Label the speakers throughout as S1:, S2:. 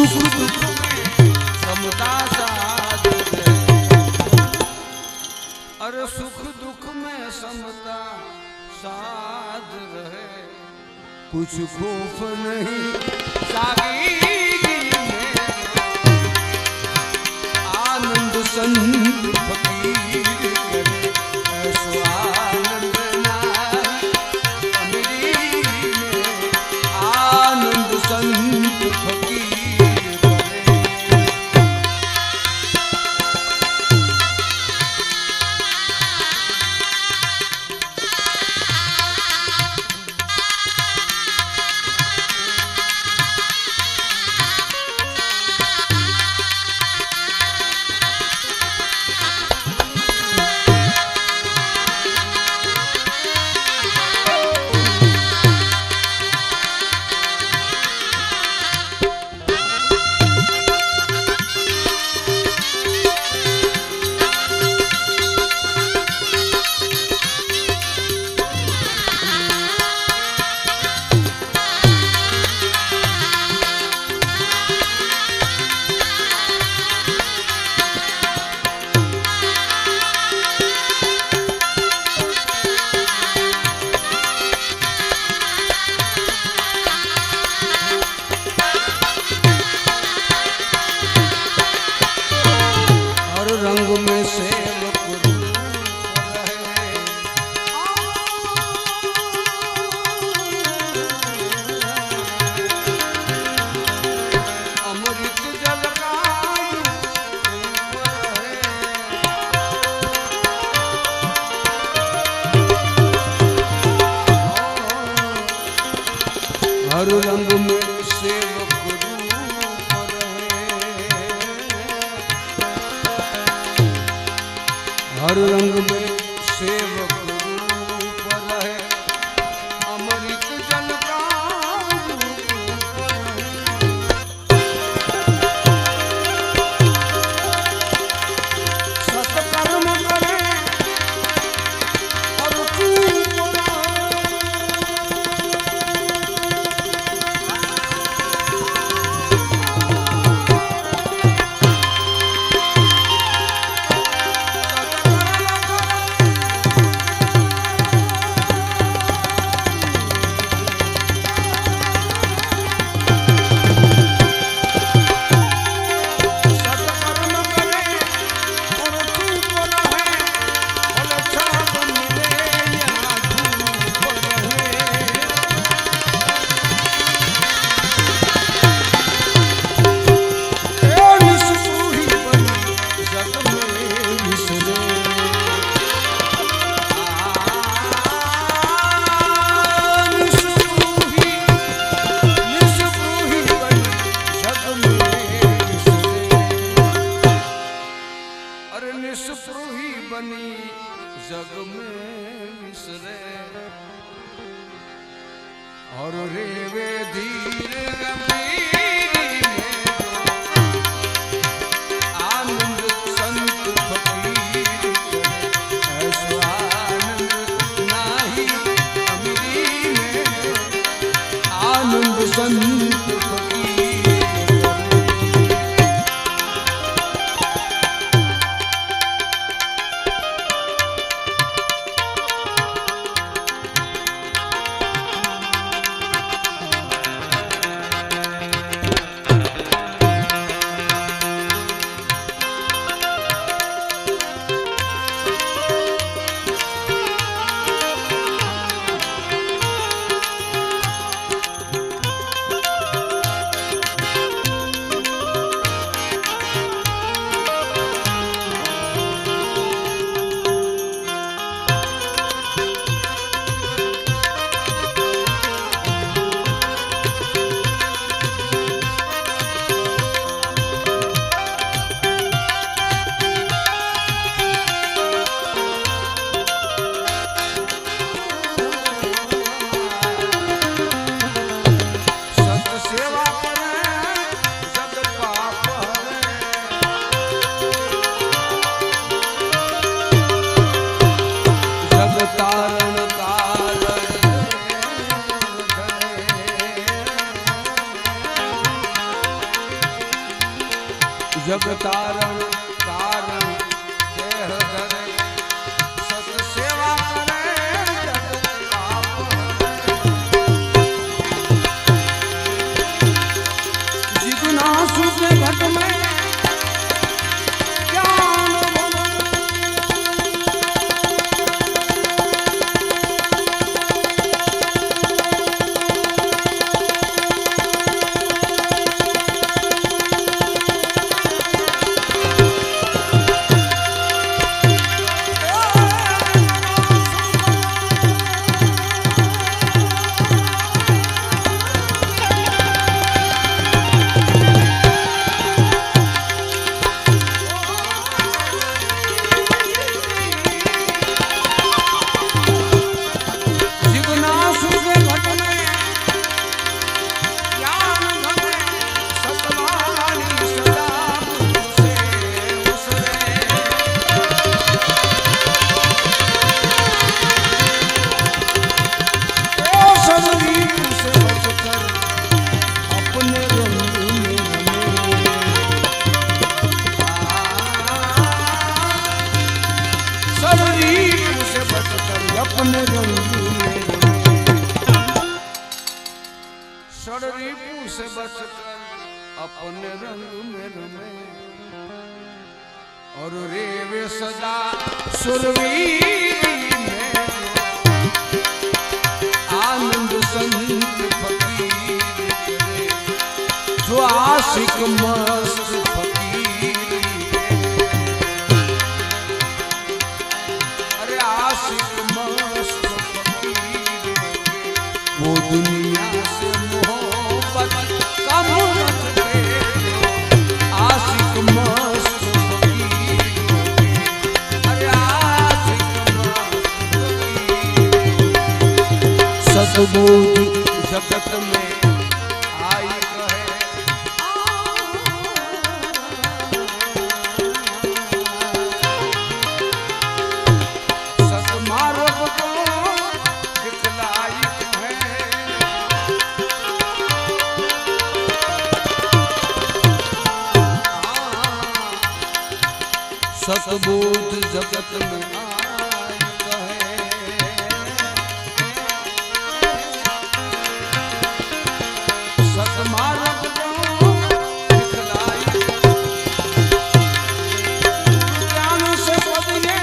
S1: सुख दुख में समता साथ रहे। अरे सुख दुख में समता साथ रहे, कुछ खौफ नहीं सादगी में। आनंद संत फकीर करे, ऐसो आनंद ना अमीरी में। आनंद संत फकीर रंग में सेवक रहे। अमृत जल का हर रंग में सेवक हर रंग में सेवक रूप रहे। अमृत जल का सत्कर्म करे और चूप निस्पृही बनी जग में विसरे। और रेवे धीर गंभीर में आनंद संत फकीर करे, ऐसो आनंद नाही अमीरी में। आनंद संत फकीर जगतारण कारण देह धरे सत सेवा करे जगत पाप जिज्ञासु के घट में अपने रंग में षडरिपु से बचकर अपने रंग में रमे और रेवे सदा सुरवीर में आनंद संत फकीर करे जो आशिक मस्त फकीर अरे आशिक मस्त फकीर वो दुनिया से मोहब्बत कम रखते आशिक मस्त फकीर अरे आशिक मस्त फकीर सद्बुद्धि जगत में आई कहे सतमार्ग को दिखलाई है सद्बुद्धि जगत में आई कहे सतमार्ग को दिखलाई ज्ञान से पदिए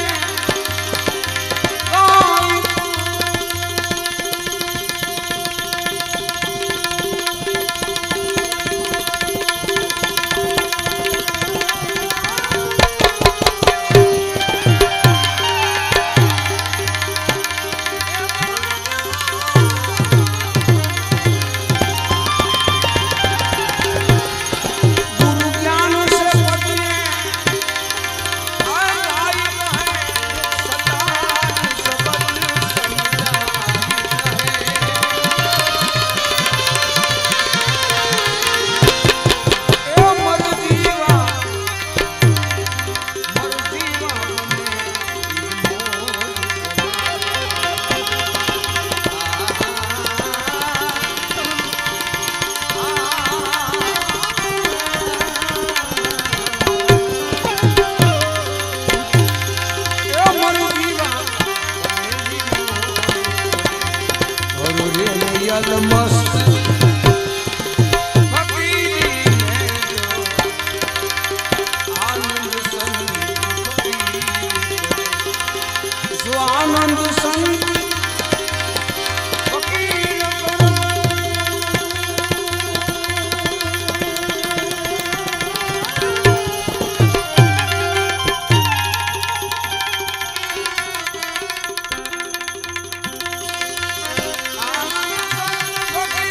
S1: मस्त फकीरी में जो आनंद संत जो आनंद संत फकीर फकीर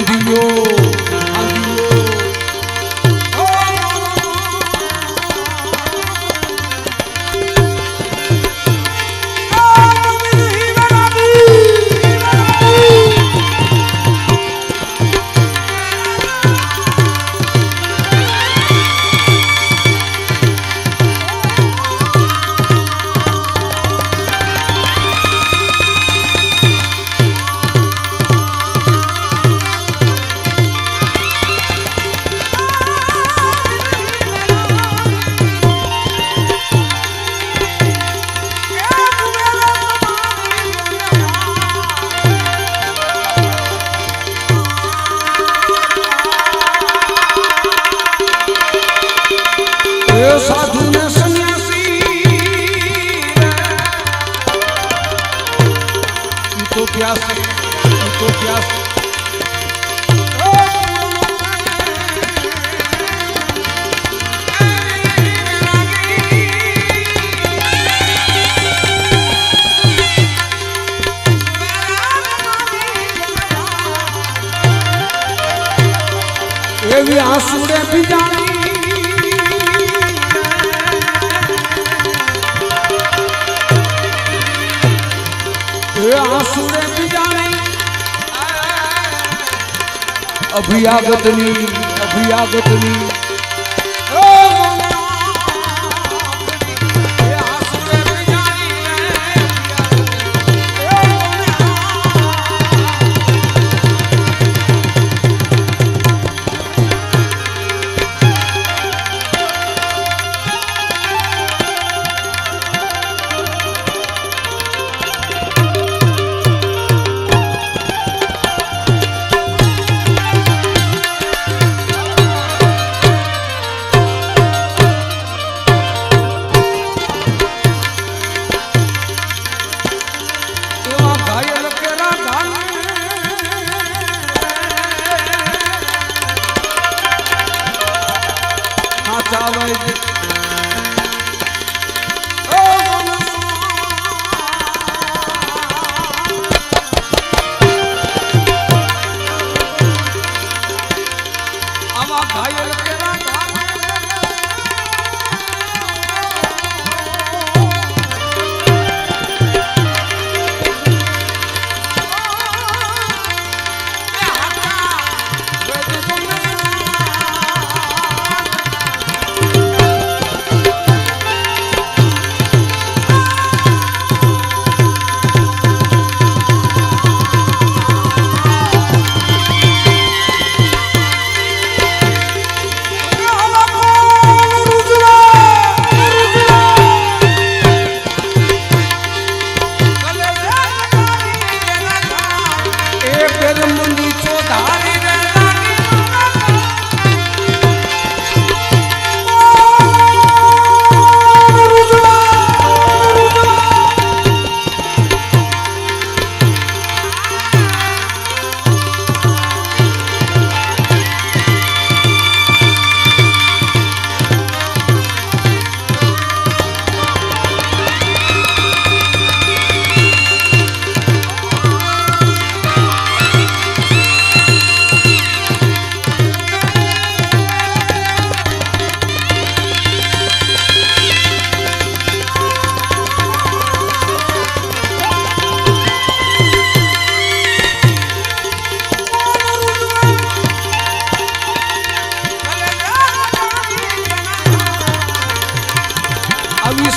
S1: આંધિયો આંધિયો साधु ने सन्यासी तो प्यास तो प्यास एवी आंसुड़े भी जानी आंसुड़े भी जाने अभियागतनी अभियागतनी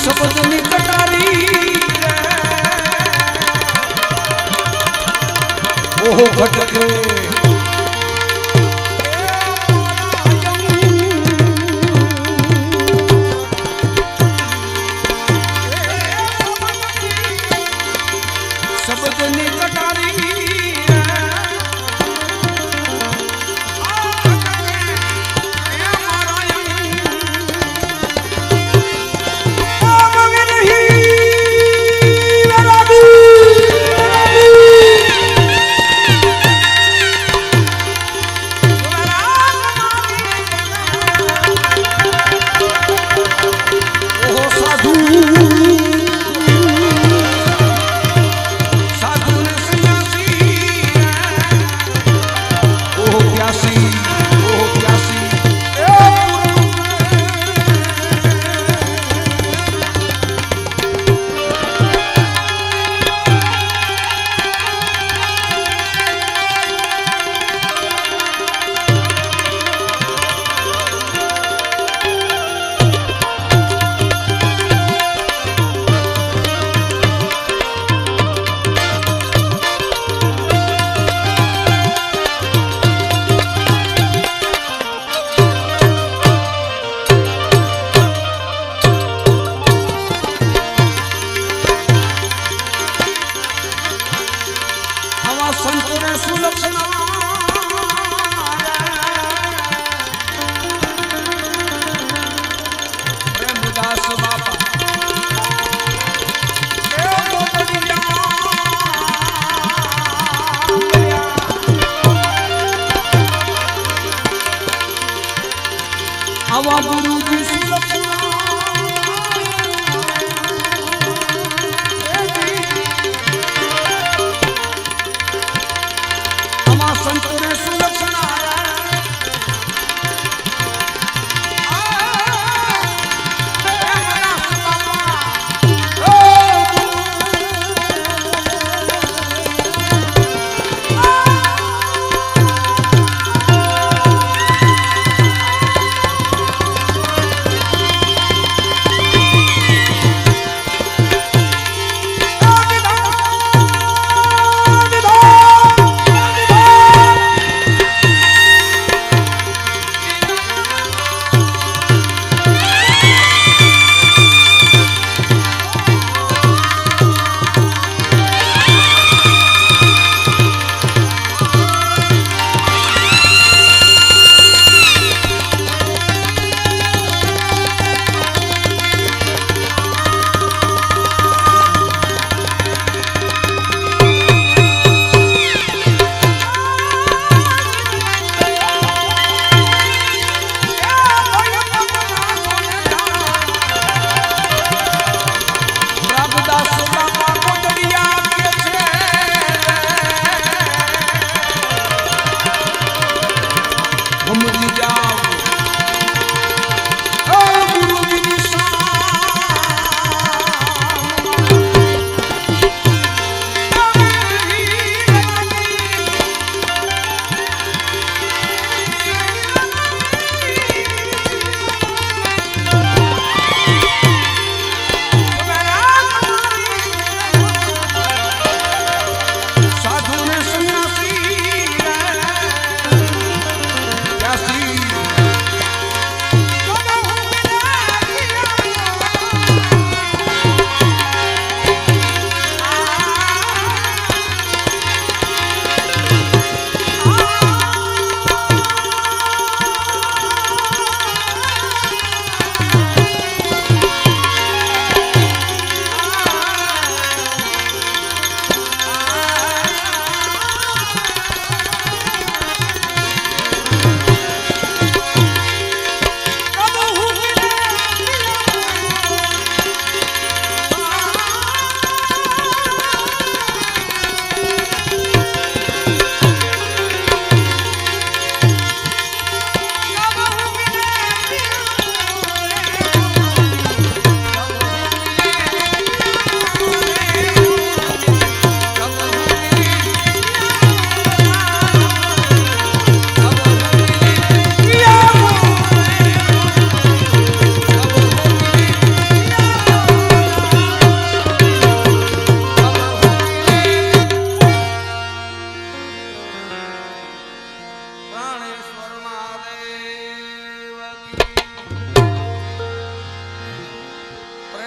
S1: शब्दनी कटारी ओहो घटके शब्दनी कटारी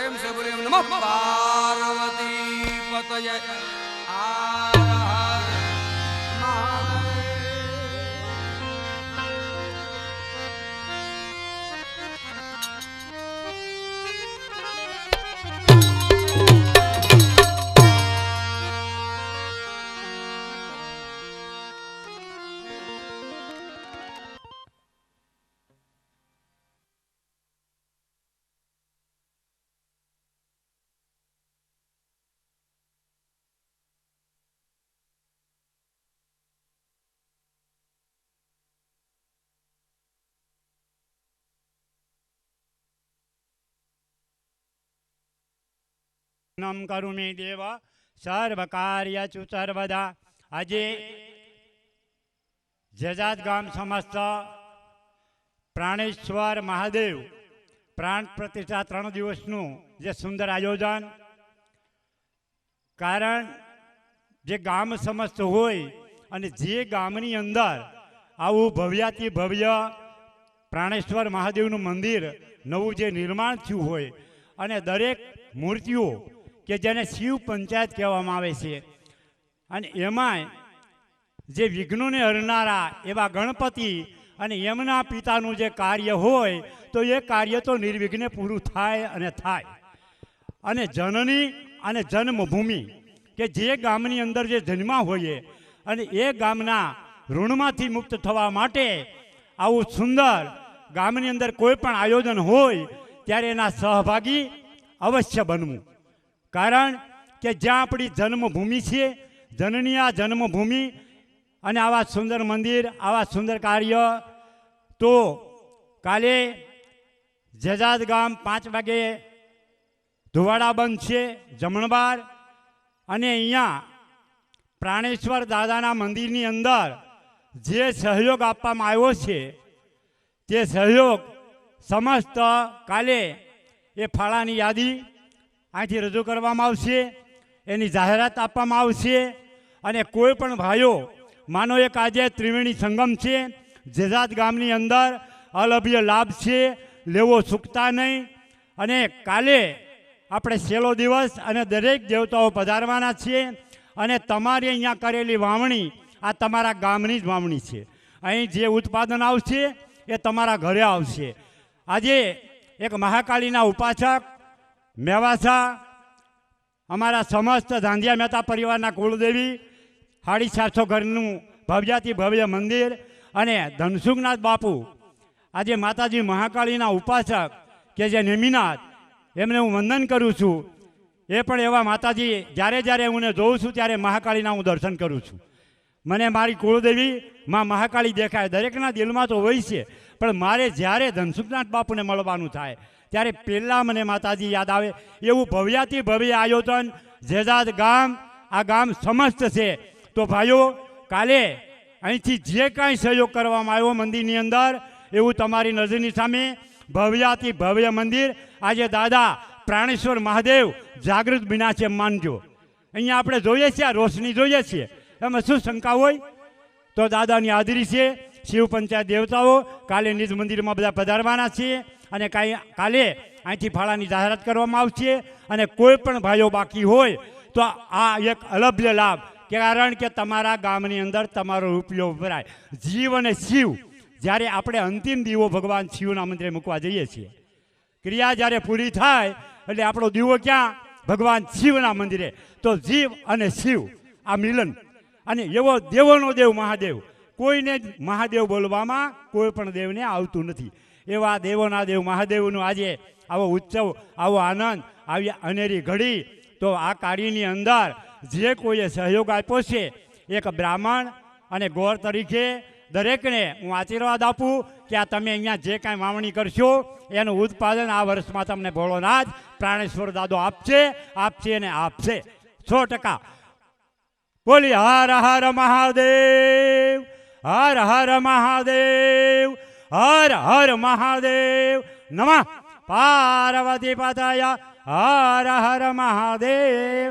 S1: પ્રેમ સે બોલે નમઃ પાર્વતી પતય હર હર મહાદેવ.
S2: નમ કરુમે દેવ સર્વ કાર્ય ચુ સર્વદા. આજે જજાત ગામ સમસ્ત પ્રાણેશ્વર મહાદેવ પ્રાણ પ્રતિષ્ઠા 3 દિવસનું જે સુંદર આયોજન. કારણ જે ગામ સમસ્ત હોય અને જે ગામની અંદર આવું ભવ્યાતિ ભવ્ય પ્રાણેશ્વર મહાદેવનું મંદિર નવું જે નિર્માણ થયું હોય અને દરેક મૂર્તિઓ કે જેને શિવ પંચાયત કહેવામાં આવે છે અને એમાંય જે વિઘ્નોને હરનારા એવા ગણપતિ અને એમના પિતાનું જે કાર્ય હોય તો એ કાર્ય તો નિર્વિઘ્ને પૂરું થાય અને થાય. અને જનની અને જન્મભૂમિ કે જે ગામની અંદર જે જન્મા હોઈએ અને એ ગામના ઋણમાંથી મુક્ત થવા માટે આવું સુંદર ગામની અંદર કોઈ પણ આયોજન હોય ત્યારે એના સહભાગી અવશ્ય બનવું. કારણ કે જ્યાં આપણી જન્મભૂમિ છે જનની આ જન્મભૂમિ અને આવા સુંદર મંદિર આવા સુંદર કાર્ય. તો કાલે જજાત ગામ 5 વાગે ધુવાડા બંધ છે જમણવાર. અને અહીંયા પ્રાણેશ્વર દાદાના મંદિરની અંદર જે સહયોગ આપવામાં આવ્યો છે તે સહયોગ સમસ્ત કાલે એ ફાળાની યાદી અહીંથી રજૂ કરવામાં આવશે, એની જાહેરાત આપવામાં આવશે. અને કોઈ પણ ભાઈઓ માનો એક આજે ત્રિવેણી સંગમ છે જજાત ગામની અંદર, અલભ્ય લાભ છે, લેવો ચૂકતા નહીં. અને કાલે આપણે છેલ્લો દિવસ અને દરેક દેવતાઓ પધારવાના છીએ અને તમારી અહીંયા કરેલી વાવણી આ તમારા ગામની જ વાવણી છે. અહીં જે ઉત્પાદન આવશે એ તમારા ઘરે આવશે. આજે એક મહાકાળીના ઉપાસક મેવાસા અમારા સમસ્ત ધાંધિયા મહેતા પરિવારના કુળદેવી 750 ઘરનું ભવ્યાતિ ભવ્ય મંદિર અને ધનસુખનાથ બાપુ આજે માતાજી મહાકાળીના ઉપાસક કે જે નેમિનાથ એમને હું વંદન કરું છું. એ પણ એવા માતાજી જ્યારે જ્યારે હું જોઉં છું ત્યારે મહાકાળીના હું દર્શન કરું છું. મને મારી કુળદેવી માં મહાકાળી દેખાય. દરેકના દિલમાં તો હોય છે પણ મારે જ્યારે ધનસુખનાથ બાપુને મળવાનું થાય ત્યારે પહેલાં મને માતાજી યાદ આવે. એવું ભવ્યાતિ ભવ્ય આયોજન જજાત ગામ આ ગામ સમસ્ત છે. તો ભાઈઓ કાલે અહીંથી જે કાંઈ સહયોગ કરવામાં આવ્યો મંદિરની અંદર એવું તમારી નજરની સામે ભવ્યાતિ ભવ્ય મંદિર આજે દાદા પ્રાણેશ્વર મહાદેવ જાગૃત બિના છે માનજો. અહીંયા આપણે જોઈએ છીએ આ રોશની જોઈએ છીએ એમાં શું શંકા હોય? તો દાદાની હાજરી છે. શિવ પંચાયત દેવતાઓ કાલે નિજ મંદિરમાં બધા પધારવાના છે અને કાલે અહીંથી ફાળાની જાહેરાત કરવામાં આવશે. અને કોઈ પણ ભાઈઓ બાકી હોય તો આ એક અલભ્ય લાભ, કારણ કે તમારા ગામની અંદર તમારો રૂપિયો વપરાય. જીવ અને શિવ જ્યારે આપણે અંતિમ દીવો ભગવાન શિવના મંદિરે મૂકવા જઈએ છીએ, ક્રિયા જ્યારે પૂરી થાય એટલે આપણો દીવો ક્યાં? ભગવાન શિવના મંદિરે. તો જીવ અને શિવ આ મિલન અને એવો દેવોનો દેવ મહાદેવ, કોઈને જ મહાદેવ બોલવામાં કોઈ પણ દેવને આવતું નથી. એવા દેવોના દેવ મહાદેવનું આજે આવો ઉત્સવ, આવો આનંદ, આવી અનેરી ઘડી. તો આ કાર્યની અંદર જે કોઈએ સહયોગ આપ્યો છે એક બ્રાહ્મણ અને ગોર તરીકે દરેકને હું આશીર્વાદ આપું કે આ તમે અહીંયા જે કાંઈ વાવણી કરશો એનું ઉત્પાદન આ વર્ષમાં તમને ભોળોનાથ પ્રાણેશ્વર દાદો આપશે અને આપશે 100%. બોલી હર હર મહાદેવ, હર હર મહાદેવ, હર હર મહાદેવ. નમઃ પાર્વતી પતય હર હર મહાદેવ.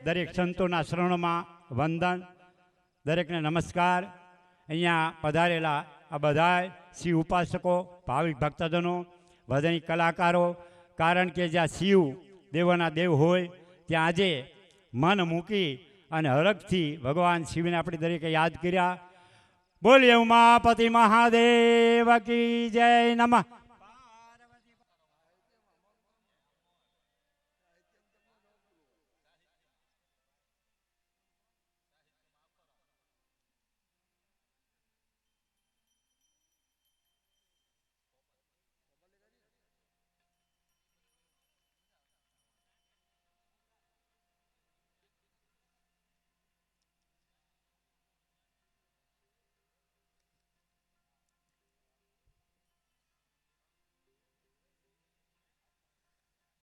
S2: દરેક સંતોના શરણમાં વંદન, દરેકને નમસ્કાર. અહીંયા પધારેલા આ બધા શિવ ઉપાસકો, ભાવિક ભક્તજનો, ભજની કલાકારો, કારણ કે જ્યાં શિવ દેવોના દેવ હોય ત્યાં આજે મન મૂકી અને હરખથી ભગવાન શિવને આપણે દરેકે યાદ કર્યા. બોલીએ ઉમાપતિ મહાદેવ કી જય. નમઃ.